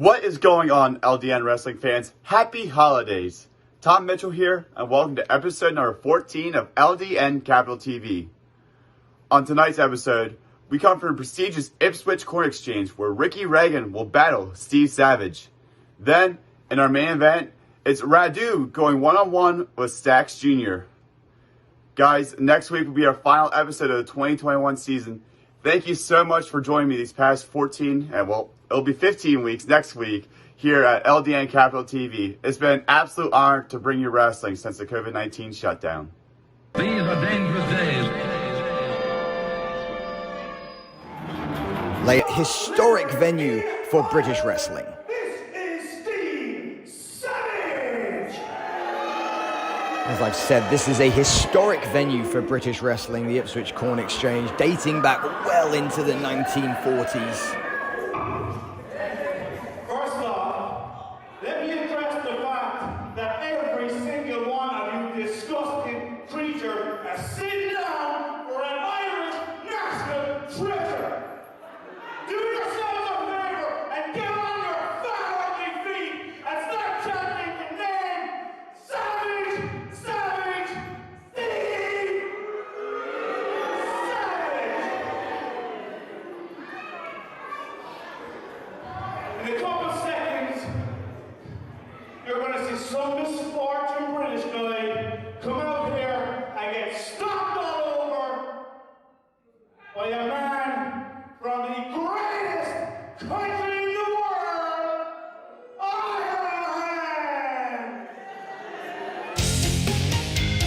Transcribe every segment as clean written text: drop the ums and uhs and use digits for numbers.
What is going on, LDN wrestling fans? Happy holidays! Tom Mitchell here, and welcome to episode number 14 of LDN Capital TV. On tonight's episode, we come from the prestigious Ipswich Corn Exchange, where Ricky Regan will battle Steve Savage. Then, in our main event, it's Radu going one-on-one with Stacks Jr. Guys, next week will be our final episode of the 2021 season. Thank you so much for joining me these past 14, and well, it'll be 15 weeks next week here at LDN Capital TV. It's been an absolute honor to bring you wrestling since the COVID-19 shutdown. These are dangerous days. Historic venue for British wrestling. This is Steve Savage! As I've said, this is a historic venue for British wrestling, the Ipswich Corn Exchange, dating back well into the 1940s. First off, let me address the fact that every single one of you disgusting creature has sit down for an Irish national treasure. Do yourselves a favor and get on your fat ugly feet and start chanting the name Savage, Savage, Steve Savage. In a couple of seconds, you're going to see some misfortune British guy come out here and get stomped all over by a man from the greatest country in the world, Ireland!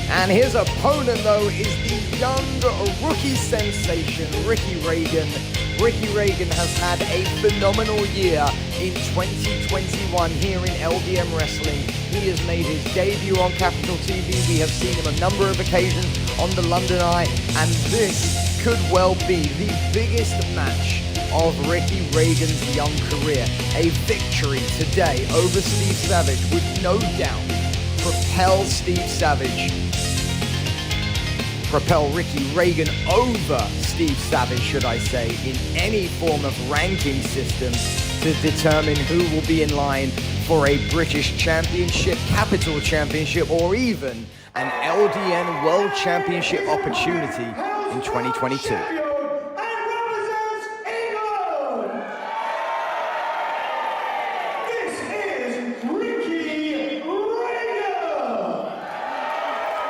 And his opponent, though, is the young rookie sensation, Ricky Regan. Ricky Regan has had a phenomenal year in 2021 here in LDN Wrestling. He has made his debut on Capital TV. We have seen him a number of occasions on the London Eye, and this could well be the biggest match of Ricky Regan's young career. A victory today over Steve Savage would no doubt propel Ricky Regan over Steve Savage, should I say, in any form of ranking system to determine who will be in line for a British Championship, Capital Championship, or even an LDN World Championship opportunity in 2022.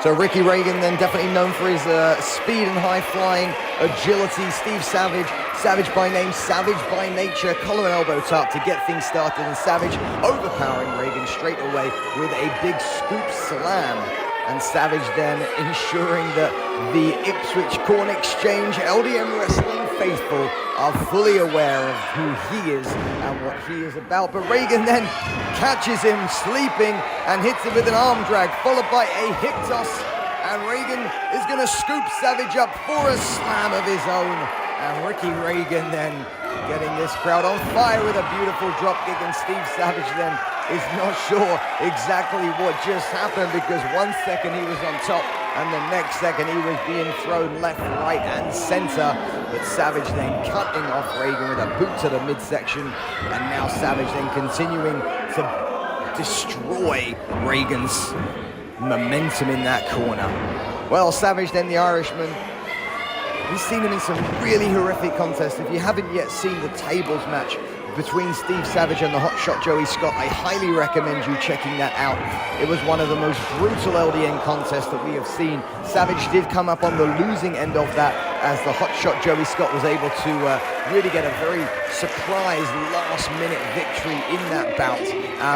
So Ricky Regan, then, definitely known for his speed and high-flying agility. Steve Savage, Savage by name, Savage by nature, collar and elbow tap to get things started, and Savage overpowering Regan straight away with a big scoop slam. And Savage then ensuring that the Ipswich Corn Exchange LDN Wrestling faithful are fully aware of who he is and what he is about. But Regan then catches him sleeping and hits him with an arm drag, followed by a hip toss. And Regan is going to scoop Savage up for a slam of his own. And Ricky Regan then getting this crowd on fire with a beautiful dropkick, and Steve Savage then is not sure exactly what just happened, because 1 second he was on top and the next second he was being thrown left, right and center. But Savage then cutting off Regan with a boot to the midsection, and now Savage then continuing to destroy Regan's momentum in that corner. Well, Savage then, the Irishman, we've seen him in some really horrific contests. If you haven't yet seen the tables match between Steve Savage and the hotshot Joey Scott, I highly recommend you checking that out. It was one of the most brutal LDN contests that we have seen. Savage did come up on the losing end of that, as the hotshot Joey Scott was able to really get a very surprise last-minute victory in that bout.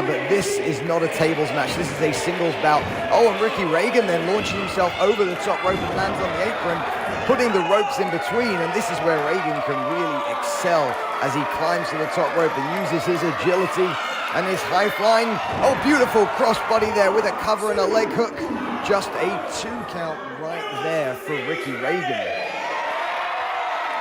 But this is not a tables match. This is a singles bout. Oh, and Ricky Regan then launching himself over the top rope and lands on the apron, putting the ropes in between. And this is where Regan can really excel as he climbs to the top rope and uses his agility and his high flying. Oh, beautiful crossbody there with a cover and a leg hook. Just a 2 count right there for Ricky Regan.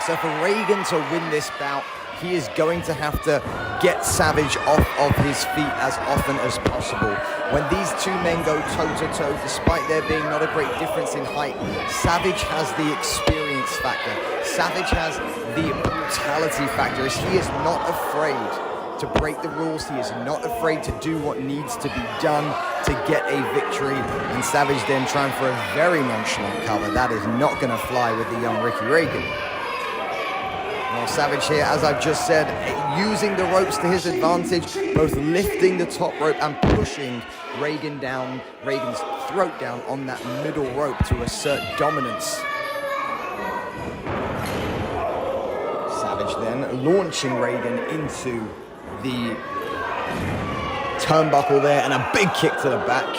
So for Regan to win this bout, he is going to have to get Savage off of his feet as often as possible. When these two men go toe-to-toe, despite there being not a great difference in height, Savage has the experience factor. Savage has the brutality factor, as he is not afraid to break the rules. He is not afraid to do what needs to be done to get a victory. And Savage then trying for a very nonchalant cover. That is not going to fly with the young Ricky Regan. Well, Savage here, as I've just said, using the ropes to his advantage, both lifting the top rope and pushing Reagan's throat down on that middle rope to assert dominance. Savage then launching Reagan into the turnbuckle there, and a big kick to the back.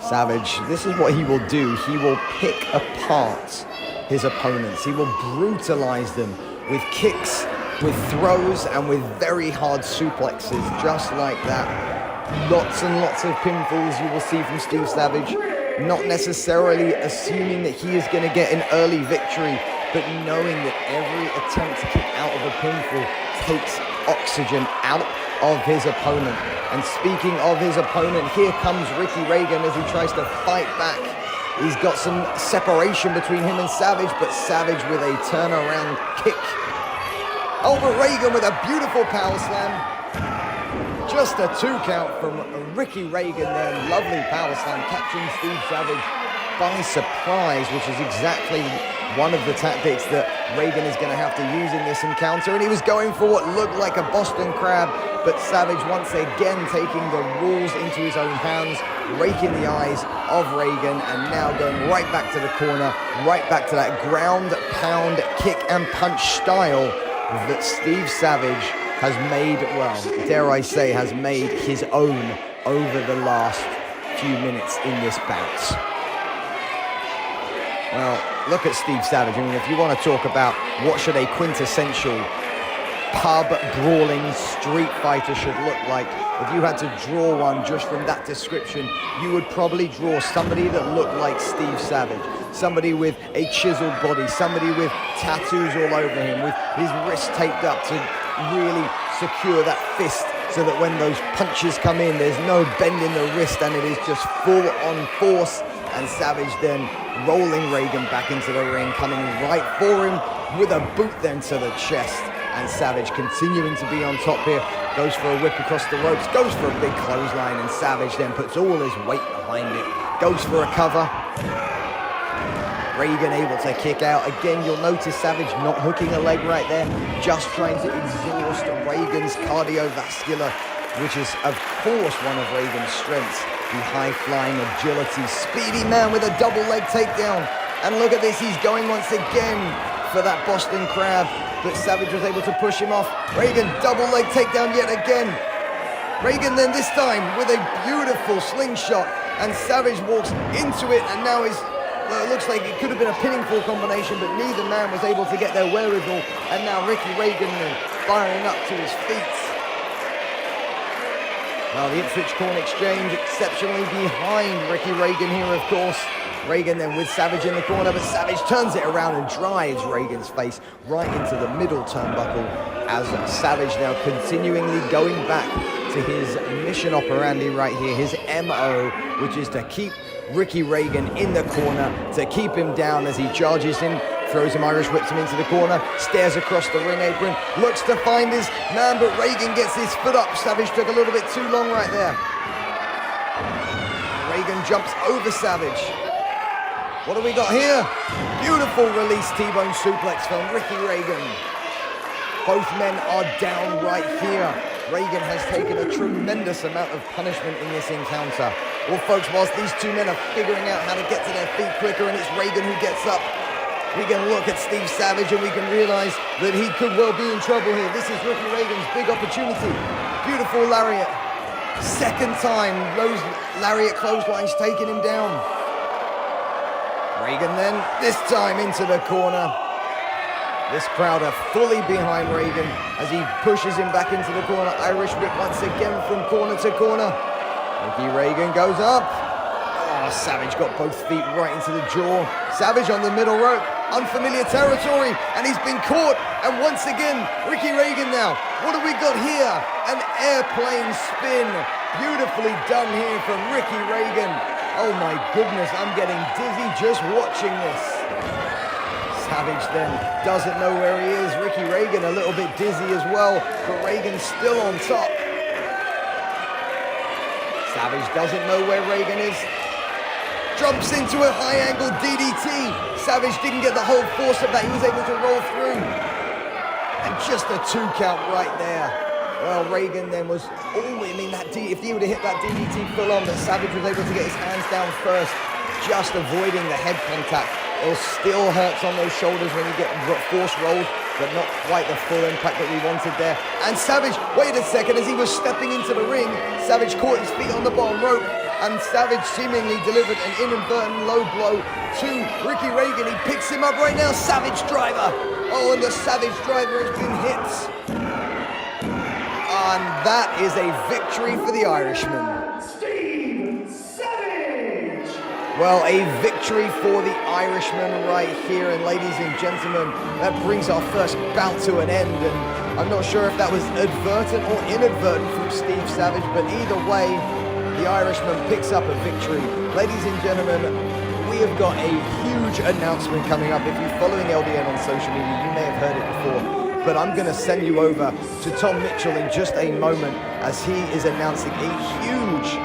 Savage, this is what he will do. He will pick apart his opponents. He will brutalize them with kicks, with throws, and with very hard suplexes, just like that. Lots and lots of pinfalls you will see from Steve Savage, not necessarily assuming that he is going to get an early victory, but knowing that every attempt to kick out of a pinfall takes oxygen out of his opponent. And speaking of his opponent, here comes Ricky Regan as he tries to fight back. He's got some separation between him and Savage, but Savage with a turnaround kick. Over Reagan with a beautiful power slam. Just a 2 count from Ricky Regan there. Lovely power slam, catching Steve Savage by surprise, which is exactly one of the tactics that Reagan is going to have to use in this encounter. And he was going for what looked like a Boston Crab, but Savage once again taking the rules into his own hands, raking the eyes of Reagan, and now going right back to the corner, right back to that ground pound kick and punch style that Steve Savage has made, well, dare I say, has made his own over the last few minutes in this bout. Well, look at Steve Savage. I mean, if you want to talk about what should a quintessential pub brawling street fighter should look like, if you had to draw one just from that description, you would probably draw somebody that looked like Steve Savage. Somebody with a chiseled body, somebody with tattoos all over him, with his wrist taped up to really secure that fist so that when those punches come in, there's no bend in the wrist and it is just full on force. And Savage then rolling Reagan back into the ring, coming right for him with a boot then to the chest. And Savage continuing to be on top here, goes for a whip across the ropes, goes for a big clothesline, and Savage then puts all his weight behind it, goes for a cover. Reagan able to kick out. Again, you'll notice Savage not hooking a leg right there, just trying to exhaust Reagan's cardiovascular, which is, of course, one of Reagan's strengths. The high-flying agility, speedy man with a double leg takedown. And look at this, he's going once again for that Boston Crab, but Savage was able to push him off. Reagan, double leg takedown yet again. Reagan then this time with a beautiful slingshot, and Savage walks into it, and now is, well, it looks like it could have been a pinning fall combination, but neither man was able to get their wherewithal, and now Ricky Regan firing up to his feet. Now the Ipswich Corn Exchange exceptionally behind Ricky Regan here, of course. Reagan then with Savage in the corner, but Savage turns it around and drives Reagan's face right into the middle turnbuckle, as Savage now continually going back to his mission operandi right here, his MO, which is to keep Ricky Regan in the corner, to keep him down as he charges in, throws him, Irish whips him into the corner, stares across the ring apron, looks to find his man, but Reagan gets his foot up. Savage took a little bit too long right there. Reagan jumps over Savage. What do we got here? Beautiful release T-bone suplex from Ricky Regan. Both men are down right here. Reagan has taken a tremendous amount of punishment in this encounter. Well, folks, whilst these two men are figuring out how to get to their feet quicker, and it's Reagan who gets up, we can look at Steve Savage and we can realize that he could well be in trouble here. This is Ricky Regan's big opportunity. Beautiful lariat. Second time, those lariat clotheslines taking him down. Reagan then, this time into the corner. This crowd are fully behind Reagan as he pushes him back into the corner. Irish whip once again from corner to corner. Ricky Regan goes up. Oh, Savage got both feet right into the jaw. Savage on the middle rope. Unfamiliar territory, and he's been caught. And once again, Ricky Regan now. What have we got here? An airplane spin. Beautifully done here from Ricky Regan. Oh my goodness, I'm getting dizzy just watching this. Savage then doesn't know where he is. Ricky Regan a little bit dizzy as well, but Reagan's still on top. Savage doesn't know where Reagan is. Jumps into a high-angle DDT. Savage didn't get the whole force of that. He was able to roll through. And just a 2 count right there. Well, Reagan then was, if he would have hit that DDT full on, but Savage was able to get his hands down first, just avoiding the head contact. It still hurts on those shoulders when you get force rolled, but not quite the full impact that we wanted there. And Savage, wait a second, as he was stepping into the ring, Savage caught his feet on the bottom rope, and Savage seemingly delivered an inadvertent low blow to Ricky Regan. He picks him up right now, Savage Driver. Oh, and the Savage Driver has been hit. And that is a victory for the Irishman. Well, a victory for the Irishman right here. And ladies and gentlemen, that brings our first bout to an end. And I'm not sure if that was advertent or inadvertent from Steve Savage, but either way, the Irishman picks up a victory. Ladies and gentlemen, we have got a huge announcement coming up. If you're following LDN on social media, you may have heard it before, but I'm going to send you over to Tom Mitchell in just a moment as he is announcing a huge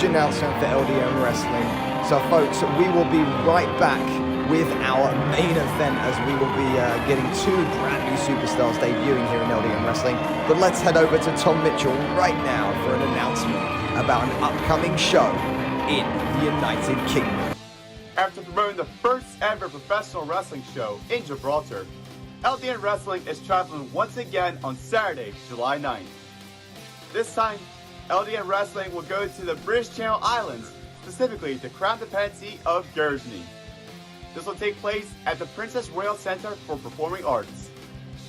announcement for LDN Wrestling. So folks, we will be right back with our main event as we will be getting 2 brand new superstars debuting here in LDN Wrestling. But let's head over to Tom Mitchell right now for an announcement about an upcoming show in the United Kingdom. After promoting the first ever professional wrestling show in Gibraltar, LDN Wrestling is traveling once again on Saturday, July 9th. This time, LDN Wrestling will go to the British Channel Islands, specifically the Crown Dependency of Guernsey. This will take place at the Princess Royal Centre for Performing Arts.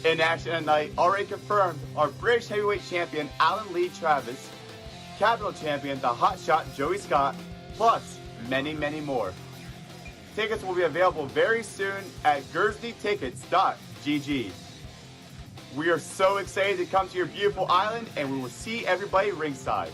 In action at night, already confirmed, are British Heavyweight Champion Alan Lee Travis, Capital Champion the Hotshot Joey Scott, plus many more. Tickets will be available very soon at guernseytickets.gg. We are so excited to come to your beautiful island, and we will see everybody ringside.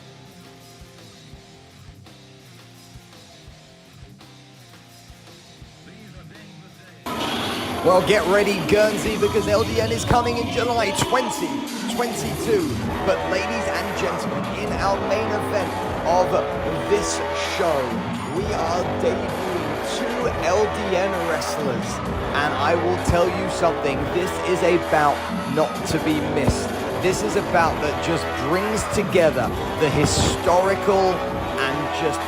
Well, get ready, Guernsey, because LDN is coming in July 2022. But ladies and gentlemen, in our main event of this show, we are debuting 2 LDN wrestlers. And I will tell you something, this is a bout not to be missed. This is a bout that just brings together the historical and just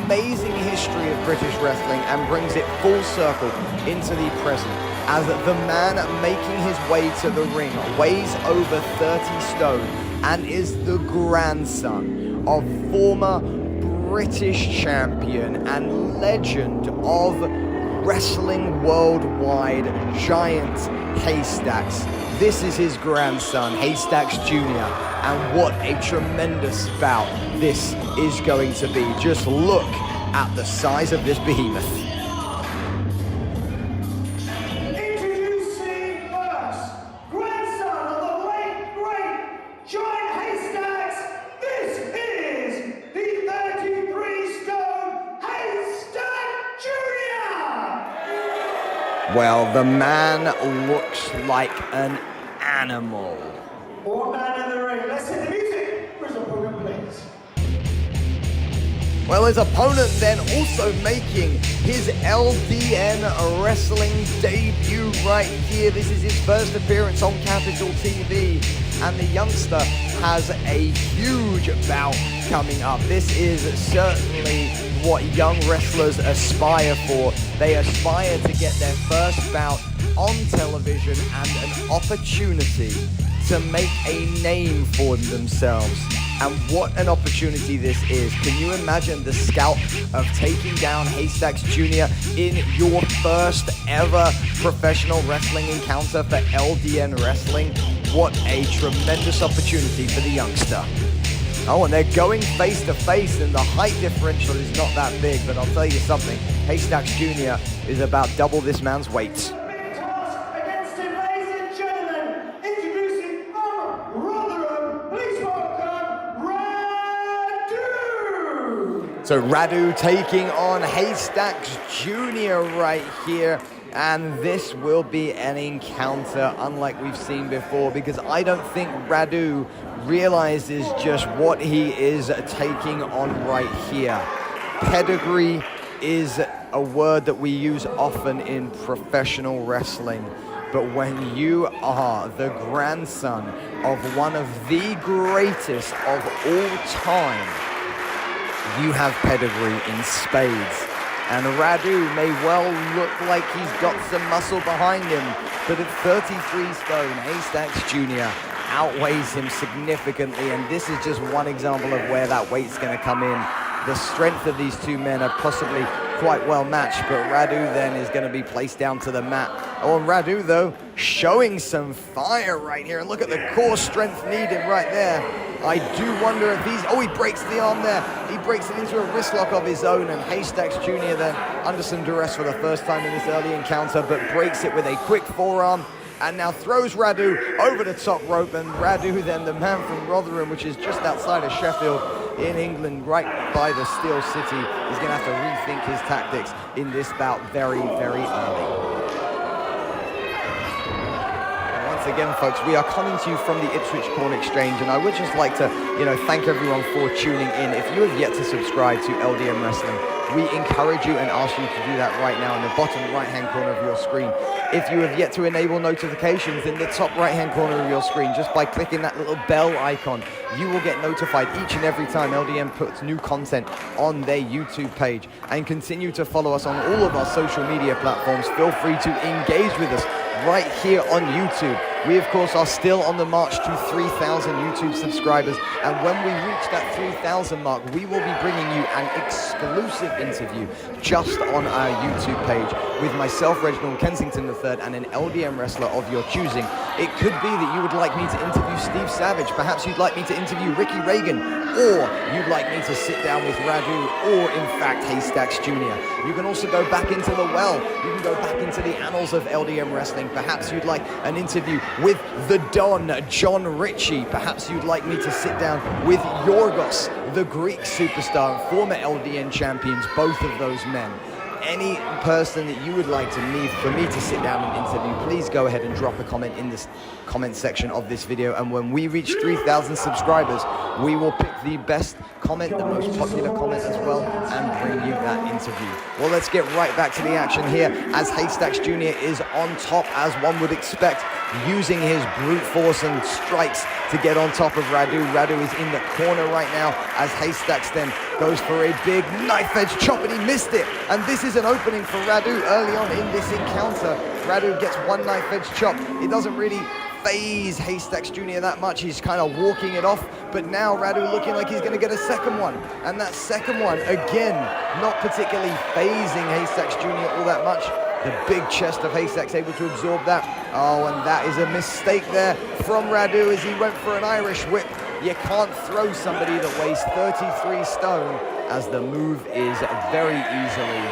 amazing history of British wrestling and brings it full circle into the present, as the man making his way to the ring weighs over 30 stone and is the grandson of former British champion and legend of wrestling worldwide giant Haystacks. This is his grandson, Haystacks Jr, and what a tremendous bout this is going to be. Just look at the size of this behemoth. Introducing first, grandson of the late great giant Haystacks, this is the 33-stone Haystacks Jr. Well, the man looks like an animal. More man in the ring. Let's hit the music. Where's the opponent, please? Well, his opponent then also making his LDN wrestling debut right here. This is his first appearance on Capital TV, and the youngster has a huge bout coming up. This is certainly what young wrestlers aspire for. They aspire to get their first bout on television and an opportunity to make a name for themselves. And what an opportunity this is. Can you imagine the scalp of taking down Haystacks Jr. in your first ever professional wrestling encounter for LDN Wrestling? What a tremendous opportunity for the youngster. Oh, and they're going face to face, and the height differential is not that big, but I'll tell you something, Haystacks Jr. is about double this man's weight. So Radu taking on Haystacks Jr. right here. And this will be an encounter unlike we've seen before, because I don't think Radu realizes just what he is taking on right here. Pedigree is a word that we use often in professional wrestling, but when you are the grandson of one of the greatest of all time, you have pedigree in spades. And Radu may well look like he's got some muscle behind him, but at 33 stone, Haystacks Jr. outweighs him significantly, and this is just one example of where that weight's going to come in. The strength of these two men are possibly quite well matched, but Radu then is going to be placed down to the mat. Oh, and Radu, though, showing some fire right here. And look at the core strength needed right there. I do wonder if he's... Oh, he breaks the arm there. He breaks it into a wrist lock of his own, and Haystacks Jr. then under some duress for the first time in this early encounter, but breaks it with a quick forearm, and now throws Radu over the top rope. And Radu then, the man from Rotherham, which is just outside of Sheffield in England, right by the Steel City, is going to have to rethink his tactics in this bout very, very early. Again, folks, we are coming to you from the Ipswich Corn Exchange, and I would just like to, thank everyone for tuning in. If you have yet to subscribe to LDN Wrestling, we encourage you and ask you to do that right now in the bottom right-hand corner of your screen. If you have yet to enable notifications in the top right-hand corner of your screen, just by clicking that little bell icon, you will get notified each and every time LDN puts new content on their YouTube page. And continue to follow us on all of our social media platforms. Feel free to engage with us right here on YouTube. We, of course, are still on the march to 3,000 YouTube subscribers, and when we reach that 3,000 mark, we will be bringing you an exclusive interview just on our YouTube page with myself, Reginald Kensington III, and an LDN wrestler of your choosing. It could be that you would like me to interview Steve Savage, perhaps you'd like me to interview Ricky Regan, or you'd like me to sit down with Radu, or in fact Haystacks Jr. You can also go back into the well, you can go back into the annals of LDN wrestling. Perhaps you'd like an interview with the Don, John Ritchie. Perhaps you'd like me to sit down with Yorgos, the Greek superstar and former LDN champions, both of those men. Any person that you would like for me to sit down and interview, please go ahead and drop a comment in this comment section of this video, and when we reach 3,000 subscribers, we will pick the best comment, the most popular comment as well, and bring you that interview. Well, let's get right back to the action here, as Haystacks Jr. is on top, as one would expect, using his brute force and strikes to get on top of Radu. Radu is in the corner right now, as Haystacks then goes for a big knife edge chop, and he missed it. And this is an opening for Radu early on in this encounter. Radu gets one knife edge chop. It doesn't really phase Haystacks Jr. that much. He's kind of walking it off, but now Radu looking like he's going to get a second one. And that second one, again, not particularly phasing Haystacks Jr. all that much. The big chest of Haystacks able to absorb that. Oh, and that is a mistake there from Radu as he went for an Irish whip. You can't throw somebody that weighs 33 stone, as the move is very easily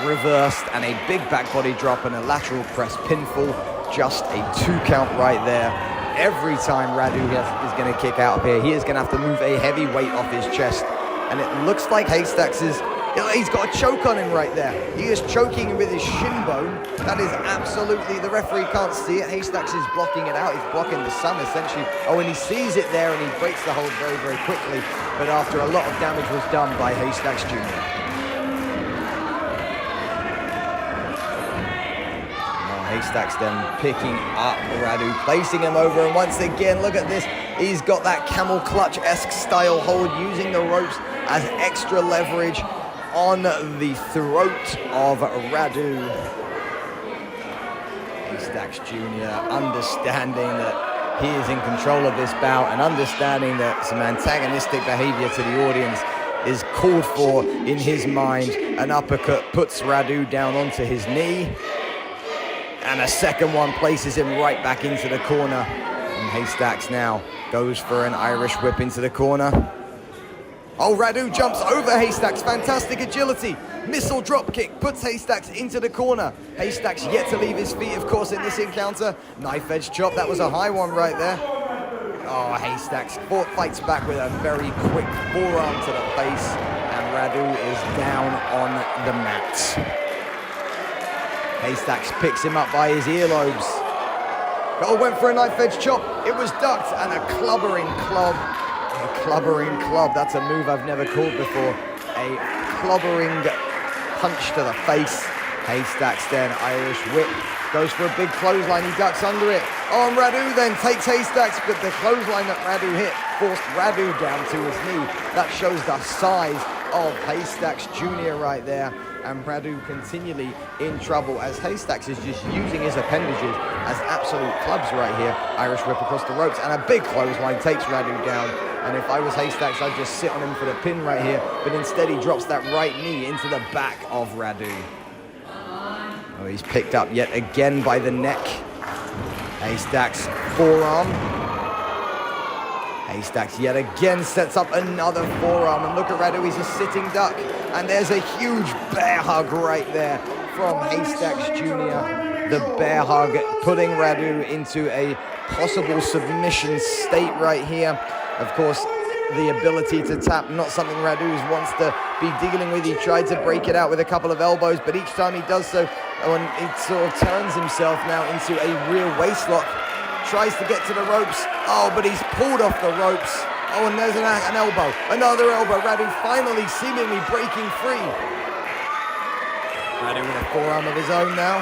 reversed, and a big back body drop and a lateral press pinfall. Just a 2 count right there. Every time Radu is going to kick out of here, he is going to have to move a heavy weight off his chest. And it looks like Haystacks he's got a choke on him right there. He is choking him with his shin bone. That is absolutely, the referee can't see it. Haystacks is blocking it out. He's blocking the sun, essentially. Oh, and he sees it there, and he breaks the hold very, very quickly. But after a lot of damage was done by Haystacks Jr. Haystacks then picking up Radu, placing him over, and once again, look at this. He's got that camel clutch-esque style hold, using the ropes as extra leverage on the throat of Radu. Haystacks Jr. understanding that he is in control of this bout, and understanding that some antagonistic behavior to the audience is called for in his mind. An uppercut puts Radu down onto his knee, and a second one places him right back into the corner. And Haystacks now goes for an Irish whip into the corner. Oh, Radu jumps over Haystacks. Fantastic agility. Missile drop kick puts Haystacks into the corner. Haystacks yet to leave his feet, of course, in this encounter. Knife edge chop. That was a high one right there. Oh, Haystacks fights back with a very quick forearm to the face. And Radu is down on the mat. Haystacks picks him up by his earlobes. Oh, went for a knife edge chop. It was ducked, and a clubbering club. A clubbering club. That's a move I've never called before. A clubbering punch to the face. Haystacks then, Irish whip. Goes for a big clothesline. He ducks under it. Oh, and Radu then takes Haystacks, but the clothesline that Radu hit forced Radu down to his knee. That shows the size of Haystacks Jr. right there. And Radu continually in trouble as Haystacks is just using his appendages as absolute clubs right here. Irish whip across the ropes, and a big clothesline takes Radu down. And if I was Haystacks, I'd just sit on him for the pin right here, but instead he drops that right knee into the back of Radu. Oh, he's picked up yet again by the neck. Haystacks forearm. Haystacks yet again sets up another forearm, and look at Radu, he's a sitting duck. And there's a huge bear hug right there from Haystacks Jr. The bear hug putting Radu into a possible submission state right here. Of course, the ability to tap, not something Radu wants to be dealing with. He tried to break it out with a couple of elbows, but each time he does so, and it sort of turns himself now into a real waist lock. Tries to get to the ropes. Oh, but he's pulled off the ropes. Oh, and there's an elbow. Another elbow. Radu finally seemingly breaking free. Radu with a forearm of his own now.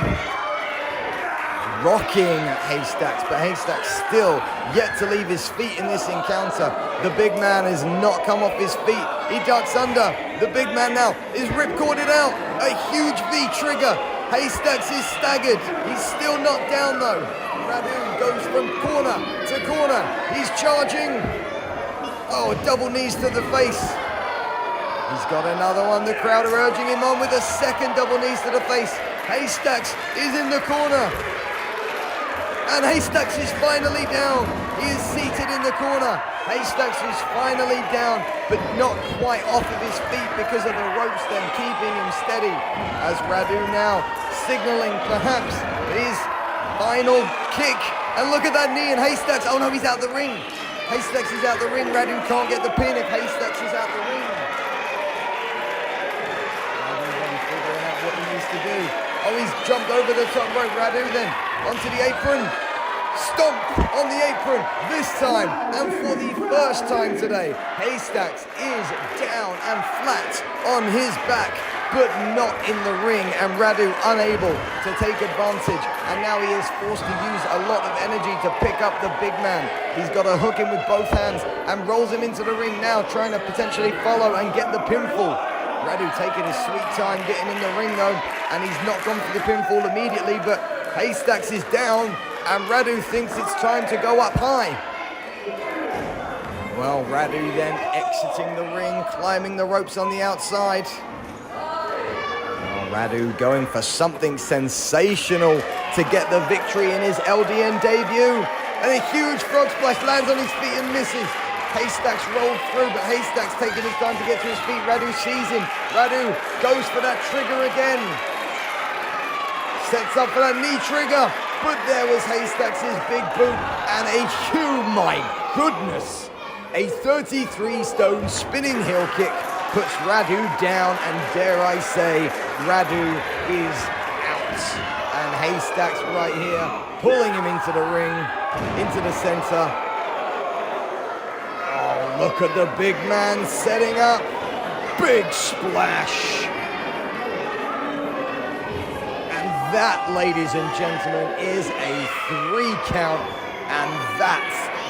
Rocking Haystacks, but Haystacks still yet to leave his feet in this encounter. The big man has not come off his feet. He ducks under. The big man now is ripcorded out. A huge V trigger. Haystacks is staggered. He's still knocked down though. Radu goes from corner to corner. He's charging. Oh, double knees to the face. He's got another one. The crowd are urging him on with a second double knees to the face. Haystacks is in the corner. And Haystacks is finally down. He is seated in the corner. Haystacks is finally down, but not quite off of his feet because of the ropes then keeping him steady. As Radu now signaling perhaps his final kick. And look at that knee, and Haystacks, oh no, he's out the ring. Haystacks is out the ring. Radu can't get the pin if Haystacks is out the ring. Radu then figuring out what he needs to do. Oh, he's jumped over the top rope. Radu then onto the apron. Stomp on the apron this time, and for the first time today, Haystacks is down and flat on his back, but not in the ring, and Radu unable to take advantage, and now he is forced to use a lot of energy to pick up the big man. He's got to hook him with both hands and rolls him into the ring now, trying to potentially follow and get the pinfall. Radu taking his sweet time getting in the ring though, and he's not gone for the pinfall immediately, but Haystacks is down, and Radu thinks it's time to go up high. Well, Radu then exiting the ring, climbing the ropes on the outside. Radu going for something sensational to get the victory in his LDN debut. And a huge frog splash lands on his feet and misses. Haystacks rolled through, but Haystacks taking his time to get to his feet. Radu sees him. Radu goes for that trigger again. Sets up for that knee trigger. But there was Haystacks' big boot. And my goodness, a 33-stone spinning heel kick puts Radu down, and dare I say, Radu is out. And Haystacks right here, pulling him into the ring, into the center. Oh, look at the big man setting up. Big splash. And that, ladies and gentlemen, is a 3 count, and that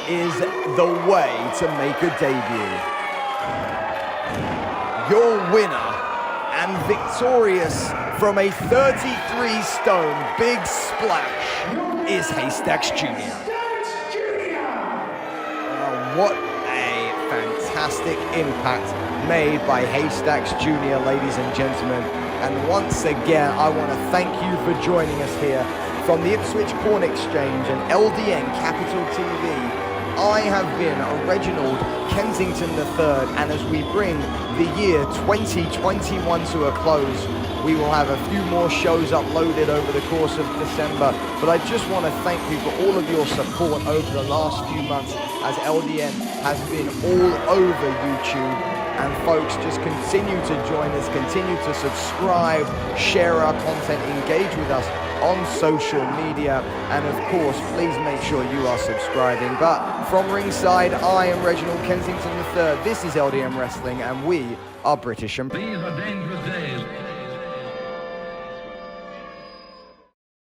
is the way to make a debut. Your winner and victorious from a 33-stone big splash is Haystacks Jr. What a fantastic impact made by Haystacks Jr., ladies and gentlemen. And once again, I want to thank you for joining us here from the Ipswich Corn Exchange and LDN Capital TV. I have been Reginald Kensington III, and as we bring the year 2021 to a close, we will have a few more shows uploaded over the course of December. But I just want to thank you for all of your support over the last few months, as LDN has been all over YouTube. And folks, just continue to join us, continue to subscribe, share our content, engage with us on social media, and of course, please make sure you are subscribing. But from ringside, I am Reginald Kensington III. This is LDN Wrestling, and we are British and... These are dangerous days.